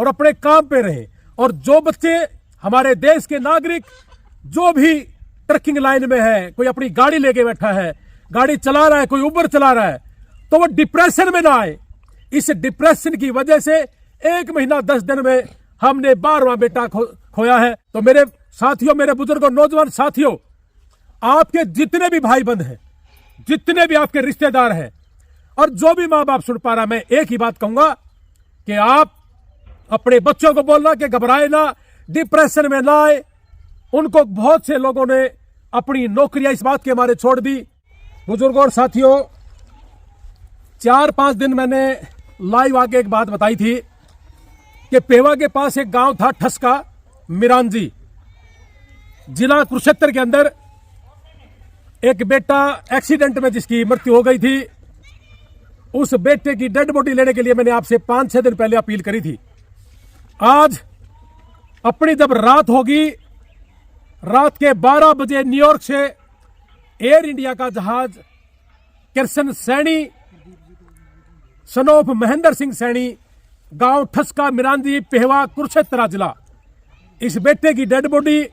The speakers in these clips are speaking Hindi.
और अपने काम पे रहें। और जो बच्चे हमारे देश के नागरिक जो भी ट्रकिंग लाइन में है, कोई अपनी गाड़ी लेके बैठा है, गाड़ी चला रहा है, कोई उबर चला रहा है, तो वो डिप्रेशन में ना आए। इस डिप्रेशन की वजह से 1 महीना 10 दिन में हमने 12वां बेटा खोया है। तो मेरे साथियों, मेरे बुजुर्गों, नौजवान साथियों, आपके जितने भी भाई बंद हैं, जितने भी आपके रिश्तेदार हैं और जो भी माँ बाप सुन पा रहा, मैं एक ही बात कहूंगा कि आप अपने बच्चों को बोलना कि घबराए ना, डिप्रेशन में ना आए। उनको बहुत से लोगों ने अपनी नौकरियां इस बात के मारे छोड़ दी। बुजुर्गों और साथियों, 4-5 दिन मैंने लाइव आके एक बात बताई थी कि पेवा के पास एक गांव था ठसका मिरांजी, जिला कुरुक्षेत्र के अंदर। एक बेटा एक्सीडेंट में जिसकी मृत्यु हो गई थी, उस बेटे की डेड बॉडी लेने के लिए मैंने आपसे 5-6 दिन पहले अपील करी थी। आज अपनी जब रात होगी, रात के 12 बजे न्यूयॉर्क से एयर इंडिया का जहाज किशन सैनी सन ऑफ महेंद्र सिंह सैनी, गांव ठसका मिरांजी, पेहवा, कुरुक्षेत्र जिला, इस बेटे की डेड बॉडी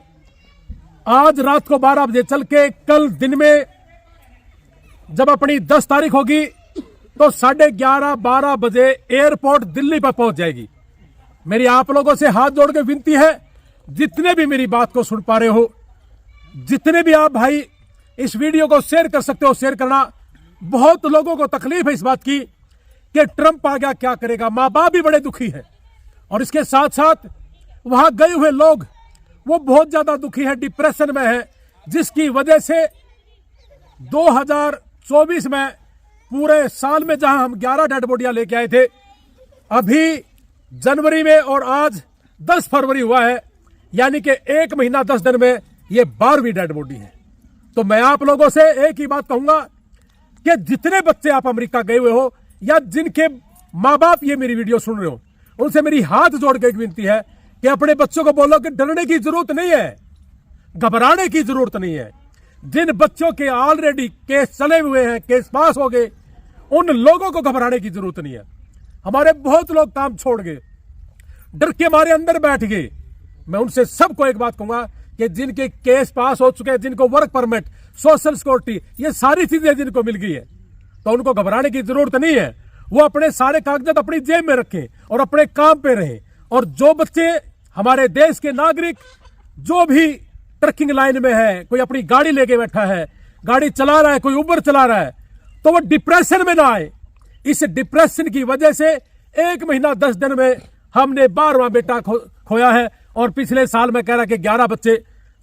आज रात को 12 बजे चल के कल दिन में जब अपनी 10 तारीख होगी तो 11:30-12 बजे एयरपोर्ट दिल्ली पर पहुंच जाएगी। मेरी आप लोगों से हाथ जोड़ के विनती है, जितने भी मेरी बात को सुन पा रहे हो, जितने भी आप भाई इस वीडियो को शेयर कर सकते हो, शेयर करना। बहुत लोगों को तकलीफ है इस बात की कि ट्रंप आ गया क्या करेगा। माँ बाप भी बड़े दुखी है और इसके साथ साथ वहां गए हुए लोग वो बहुत ज्यादा दुखी है, डिप्रेशन में है, जिसकी वजह से 2024 में पूरे साल में जहां हम 11 डेड बॉडियां लेके आए थे, अभी जनवरी में और आज 10 फरवरी हुआ है, यानी कि 1 महीना 10 दिन में ये 12वीं डेड बॉडी है। तो मैं आप लोगों से एक ही बात कहूंगा कि जितने बच्चे आप अमेरिका गए हुए हो या जिनके माँ बाप ये मेरी वीडियो सुन रहे हो, उनसे मेरी हाथ जोड़ के एक विनती है कि अपने बच्चों को बोलो कि डरने की जरूरत नहीं है, घबराने की जरूरत नहीं है। जिन बच्चों के ऑलरेडी केस चले हुए हैं, केस पास हो गए, उन लोगों को घबराने की जरूरत नहीं है। हमारे बहुत लोग काम छोड़ गए, डर के मारे अंदर बैठ गए। मैं उनसे सबको एक बात कहूंगा कि जिनके केस पास हो चुके हैं, जिनको वर्क परमिट, सोशल सिक्योरिटी, ये सारी चीजें जिनको मिल गई है, तो उनको घबराने की जरूरत नहीं है। वो अपने सारे कागजात अपनी जेब में रखें और अपने काम पे रहें। और जो बच्चे हमारे देश के नागरिक जो भी ट्रकिंग लाइन में है, कोई अपनी गाड़ी लेके बैठा है, गाड़ी चला रहा है, कोई उबर चला रहा है, तो वो डिप्रेशन में ना आए। इस डिप्रेशन की वजह से 1 महीना 10 दिन में हमने 12वां बेटा खोया है। और पिछले साल में कह रहा कि 11 बच्चे,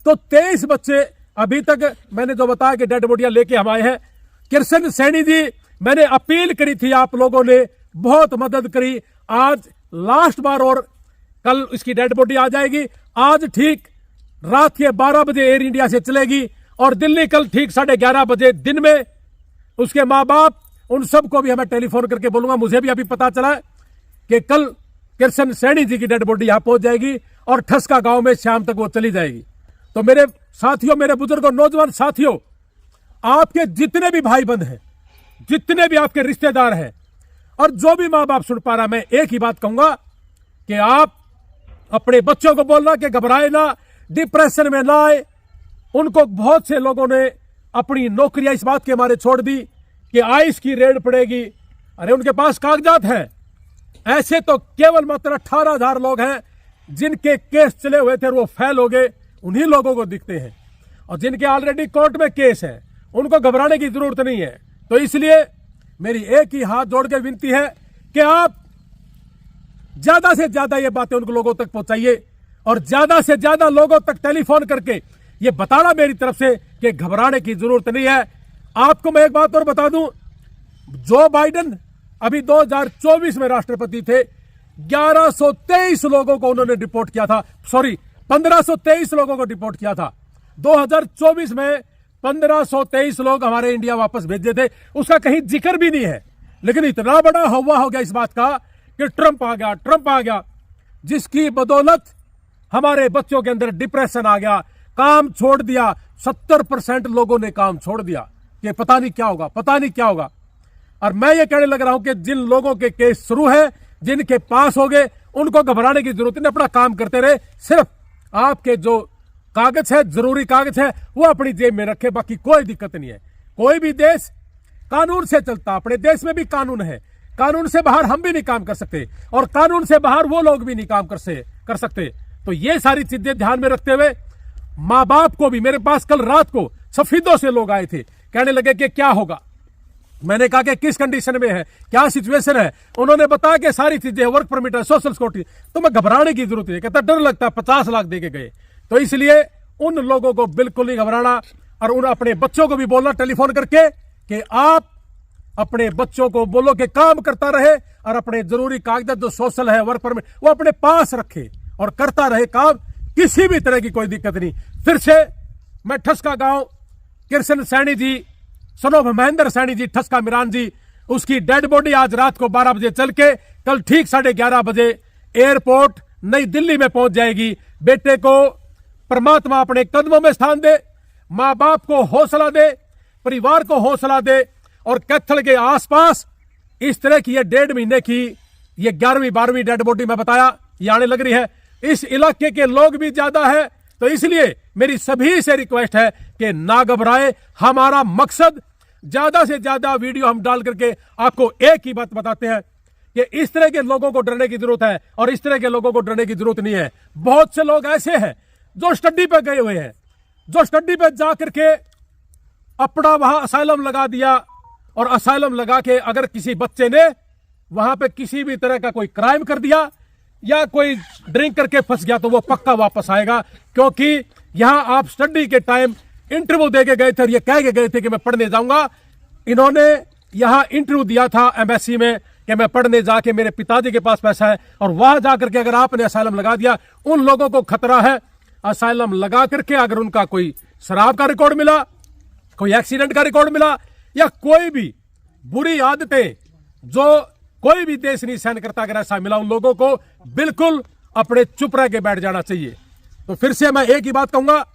तो 23 बच्चे अभी तक मैंने जो बताया कि डेड बॉडियां लेके हम आए हैं। किशन सैनी जी, मैंने अपील करी थी, आप लोगों ने बहुत मदद करी। आज लास्ट बार और कल इसकी डेड बॉडी आ जाएगी। आज ठीक रात के 12 बजे एयर इंडिया से चलेगी और दिल्ली कल ठीक 11:30 बजे दिन में। उसके माँ बाप, उन सबको भी हमें टेलीफोन करके बोलूंगा। मुझे भी अभी पता चला कि कल किशन सैनी जी की डेड बॉडी यहां पहुंच जाएगी और ठसका गांव में शाम तक वो चली जाएगी। तो मेरे साथियों, मेरे बुजुर्गों, नौजवान साथियों, आपके जितने भी भाई बंद हैं, जितने भी आपके रिश्तेदार हैं और जो भी माँ बाप सुन पा रहा, मैं एक ही बात कहूंगा कि आप अपने बच्चों को बोलना कि घबराए ना, डिप्रेशन में ना आए। उनको बहुत से लोगों ने अपनी नौकरियां इस बात के मारे छोड़ दी कि आइस की रेड पड़ेगी। अरे उनके पास कागजात हैं। ऐसे तो केवल मात्र 18,000 लोग हैं जिनके केस चले हुए थे और वो फेल हो गए, उन्हीं लोगों को दिखते हैं। और जिनके ऑलरेडी कोर्ट में केस है, उनको घबराने की जरूरत नहीं है। तो इसलिए मेरी एक ही हाथ जोड़ के विनती है कि आप ज्यादा से ज्यादा ये बातें उन लोगों तक पहुंचाइए और ज्यादा से ज्यादा लोगों तक टेलीफोन करके ये बताना मेरी तरफ से कि घबराने की जरूरत नहीं है। आपको मैं एक बात और बता दूं, जो बाइडेन अभी 2024 में राष्ट्रपति थे, 1123 लोगों को उन्होंने डिपोर्ट किया था, 1523 लोगों को डिपोर्ट किया था। 2024 में 1523 लोग हमारे इंडिया वापस भेजे थे, उसका कहीं जिक्र भी नहीं है। लेकिन इतना बड़ा हवा हो गया इस बात का कि ट्रंप आ गया, ट्रंप आ गया, जिसकी बदौलत हमारे बच्चों के अंदर डिप्रेशन आ गया, काम छोड़ दिया। 70% लोगों ने काम छोड़ दिया कि पता नहीं क्या होगा, पता नहीं क्या होगा। और मैं ये कहने लग रहा हूं कि जिन लोगों के केस शुरू है, जिनके पास हो गए, उनको घबराने की जरूरत नहीं, अपना काम करते रहे। सिर्फ आपके जो कागज है, जरूरी कागज है, वो अपनी जेब में रखे, बाकी कोई दिक्कत नहीं है। कोई भी देश कानून से चलता, अपने देश में भी कानून है, कानून से बाहर हम भी नहीं काम कर सकते और कानून से बाहर वो लोग भी नहीं काम कर सकते। तो ये सारी चीजें ध्यान में रखते हुए माँ बाप को भी, मेरे पास कल रात को सफीदों से लोग आए थे, कहने लगे कि क्या होगा। मैंने कहा कि किस कंडीशन में है, क्या सिचुएशन है। उन्होंने बताया कि सारी चीजें, वर्क परमिट है, सोशल सिक्योरिटी। तो मैं घबराने की जरूरत नहीं, कहता डर लगता है, 50 लाख दे के गए। तो इसलिए उन लोगों को बिल्कुल नहीं घबराना और उन अपने बच्चों को भी बोलना टेलीफोन करके कि आप अपने बच्चों को बोलो कि काम करता रहे और अपने जरूरी कागजात जो सोशल है, वर्क परमिट, वो अपने पास रखे और करता रहे काम, किसी भी तरह की कोई दिक्कत नहीं। फिर से मैं ठस्का गांव, कृष्ण सैनी जी, सन ऑफ महेंद्र सैनी जी, ठस्का मिरान जी, उसकी डेड बॉडी आज रात को 12 बजे चल के कल ठीक 11:30 बजे एयरपोर्ट नई दिल्ली में पहुंच जाएगी। बेटे को परमात्मा अपने कदमों में स्थान दे, मां बाप को हौसला दे, परिवार को हौसला दे और कैथल के आसपास इस तरह की ये 1.5 महीने की ये 11वीं 12वीं डेड बॉडी मैं बताया ये आने लग रही है। इस इलाके के लोग भी ज्यादा है, तो इसलिए मेरी सभी से रिक्वेस्ट है कि ना घबराए। हमारा मकसद ज्यादा से ज्यादा वीडियो हम डाल करके आपको एक ही बात बताते हैं कि इस तरह के लोगों को डरने की जरूरत है और इस तरह के लोगों को डरने की जरूरत नहीं है। बहुत से लोग ऐसे हैं जो स्टडी पे गए हुए हैं, जो स्टडी पे जा करके अपना वहां असाइलम लगा दिया और असाइलम लगा के अगर किसी बच्चे ने वहां पे किसी भी तरह का कोई क्राइम कर दिया या कोई ड्रिंक करके फंस गया तो वो पक्का वापस आएगा, क्योंकि यहां आप स्टडी के टाइम इंटरव्यू दे के गए थे और ये कह के गए थे कि मैं पढ़ने जाऊंगा। इन्होंने यहां इंटरव्यू दिया था एम्बेसी में कि मैं पढ़ने जाके, मेरे पिताजी के पास पैसा है, और वहां जाकर के अगर आपने असाइलम लगा दिया, उन लोगों को खतरा है। असाइलम लगा करके अगर उनका कोई शराब का रिकॉर्ड मिला, कोई एक्सीडेंट का रिकॉर्ड मिला या कोई भी बुरी आदतें जो कोई भी देश नहीं सहन करता, अगर ऐसा मिला, उन लोगों को बिल्कुल अपने चुप रह के बैठ जाना चाहिए। तो फिर से मैं एक ही बात कहूंगा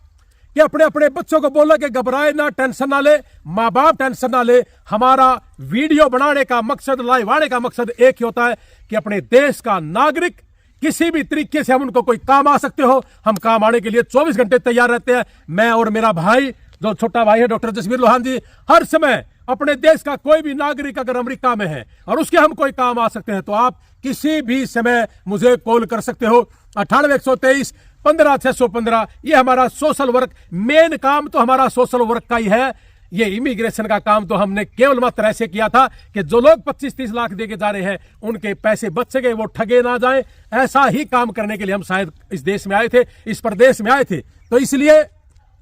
कि अपने अपने बच्चों को बोलो कि घबराए ना, टेंशन ना ले, माँ बाप टेंशन ना ले। हमारा वीडियो बनाने का मकसद, लाइव आने का मकसद एक ही होता है कि अपने देश का नागरिक किसी भी तरीके से हम उनको कोई काम आ सकते हो, हम काम आने के लिए 24 घंटे तैयार रहते हैं। मैं और मेरा भाई, जो छोटा भाई है डॉक्टर जसवीर लोहान जी, हर समय अपने देश का कोई भी नागरिक अगर अमेरिका में है और उसके हम कोई काम आ सकते हैं तो आप किसी भी समय मुझे कॉल कर सकते हो। 98-123-15-615 ये हमारा सोशल वर्क, मेन काम तो हमारा सोशल वर्क का ही है। ये इमिग्रेशन का काम तो हमने केवल मात्र ऐसे किया था कि जो लोग 25-30 लाख देके जा रहे हैं उनके पैसे बच गए, वो ठगे ना जाएं। ऐसा ही काम करने के लिए हम शायद इस देश में आए थे, इस प्रदेश में आए थे। तो इसलिए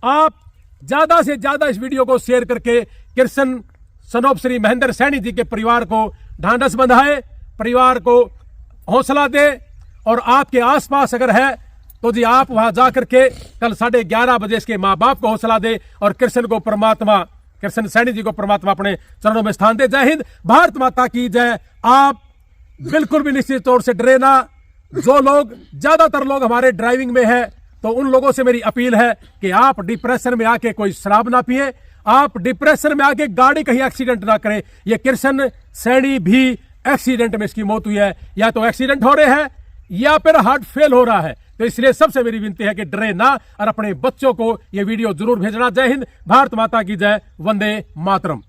आप ज्यादा से ज्यादा इस वीडियो को शेयर करके कृष्ण सनोप श्री महेंद्र सैनी जी के परिवार को ढांढस बंधाए, परिवार को हौसला दे, और आपके आसपास अगर है तो जी आप वहां जाकर के कल 11:30 बजे इसके माँ बाप को हौसला दे और कृष्ण को परमात्मा, कृष्ण सैनी जी को परमात्मा अपने चरणों में स्थान दे। जय हिंद, भारत माता की जय। आप बिल्कुल भी निश्चित तौर से डरे ना। जो लोग, ज्यादातर लोग हमारे ड्राइविंग में है, तो उन लोगों से मेरी अपील है कि आप डिप्रेशन में आके कोई शराब ना पिए, आप डिप्रेशन में आके गाड़ी कहीं एक्सीडेंट ना करें। ये कृष्ण सैनी भी एक्सीडेंट में इसकी मौत हुई है, या तो एक्सीडेंट हो रहे हैं या फिर हार्ट फेल हो रहा है। तो इसलिए सबसे मेरी विनती है कि डरे ना और अपने बच्चों को ये वीडियो जरूर भेजना। जय हिंद, भारत माता की जय, वंदे मातरम।